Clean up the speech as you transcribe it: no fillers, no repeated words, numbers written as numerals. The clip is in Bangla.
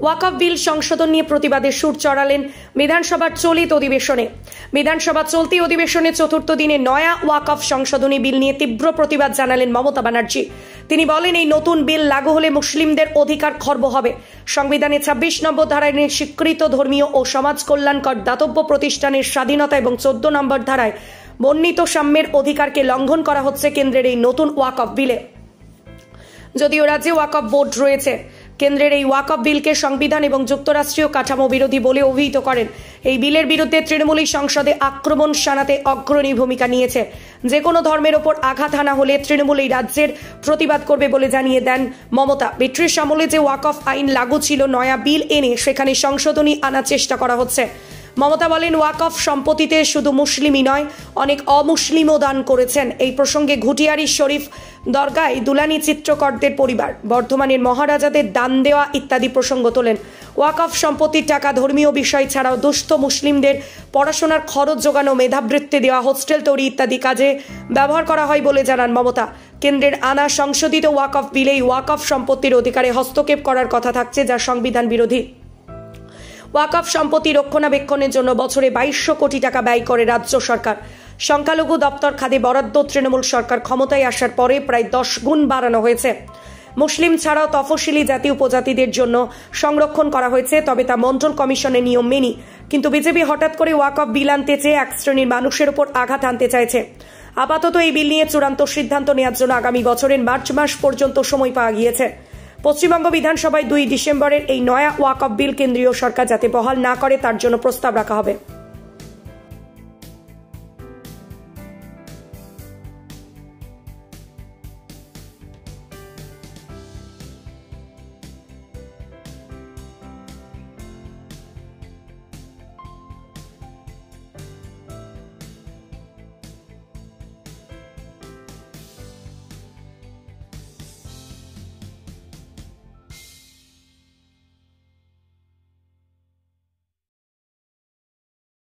ওয়াকফ বিল সংশোধন নিয়ে প্রতিবাদের সুর চড়ালেন বিধানসভার চলিত অধিবেশনে। বিধানসভার চলতি অধিবেশনের চতুর্থ দিনে নয়া ওয়াকফ সংশোধনী বিল নিয়ে তীব্র প্রতিবাদ জানালেন মমতা ব্যানার্জি। তিনি বলেন, এই নতুন বিল লাগু হলে মুসলিমদের অধিকার খর্ব হবে। সংবিধানের 26 নম্বর ধারায় স্বীকৃত ধর্মীয় ও সমাজ কল্যাণকর দাতব্য প্রতিষ্ঠানের স্বাধীনতা এবং 14 নম্বর ধারায় বর্ণিত সাম্যের অধিকারকে লঙ্ঘন করা হচ্ছে কেন্দ্রের এই নতুন ওয়াকফ বিলে। যদিও রাজ্যে ওয়াকফ বোর্ড রয়েছে, কেন্দ্রের এই ওয়াকফ বিলকে সংবিধান এবং যুক্তরাষ্ট্রীয় কাঠামো বিরোধী বলে অভিহিত করেন। এই বিলের বিরুদ্ধে তৃণমূলী সংসদে আক্রমণ শানাতে অগ্রণী ভূমিকা নিয়েছে। যে কোনো ধর্মের ওপর আঘাত হানা হলে তৃণমূল এই রাজ্যের প্রতিবাদ করবে বলে জানিয়ে দেন মমতা। ব্রিটিশ আমলে যে ওয়াকফ আইন লাগু ছিল, নয়া বিল এনে সেখানে সংশোধনী আনার চেষ্টা করা হচ্ছে। মমতা বলেন, ওয়াকফ সম্পত্তিতে শুধু মুসলিমই নয়, অনেক অমুসলিমও দান করেছেন। এই প্রসঙ্গে ঘুটিয়ারি শরীফ দরগায় দুলানি চিত্রকরদের পরিবার, বর্ধমানের মহারাজাদের দান দেওয়া ইত্যাদি প্রসঙ্গ তোলেন। ওয়াকফ সম্পত্তির টাকা ধর্মীয় বিষয় ছাড়াও দুস্থ মুসলিমদের পড়াশোনার খরচ যোগানো, মেধাবৃত্তি দেওয়া, হোস্টেল তৈরি ইত্যাদি কাজে ব্যবহার করা হয় বলে জানান মমতা। কেন্দ্রের আনা সংশোধিত ওয়াকফ বিলেই ওয়াকফ সম্পত্তির অধিকারে হস্তক্ষেপ করার কথা থাকছে, যা সংবিধান বিরোধী। ওয়াকফ সম্পত্তি রক্ষণাবেক্ষণের জন্য বছরে 2200 কোটি টাকা ব্যয় করে রাজ্য সরকার। সংখ্যালঘু দপ্তর খাতে বরাদ্দ তৃণমূল সরকার ক্ষমতায় আসার পরে প্রায় 10 গুণ বাড়ানো হয়েছে। মুসলিম ছাড়াও তফসিলি জাতি উপজাতিদের জন্য সংরক্ষণ করা হয়েছে, তবে তা মন্ডল কমিশনের নিয়ম মেনে। কিন্তু বিজেপি হঠাৎ করে ওয়াকফ বিল আনতে চেয়ে এক শ্রেণীর মানুষের উপর আঘাত আনতে চাইছে। আপাতত এই বিল নিয়ে চূড়ান্ত সিদ্ধান্ত নেওয়ার জন্য আগামী বছরের মার্চ মাস পর্যন্ত সময় পাওয়া গিয়েছে। পশ্চিমবঙ্গ বিধানসভায় 2 ডিসেম্বরের এই নয়া ওয়াকফ বিল কেন্দ্রীয় সরকার যাতে বহাল না করে তার জন্য প্রস্তাব রাখা হবে।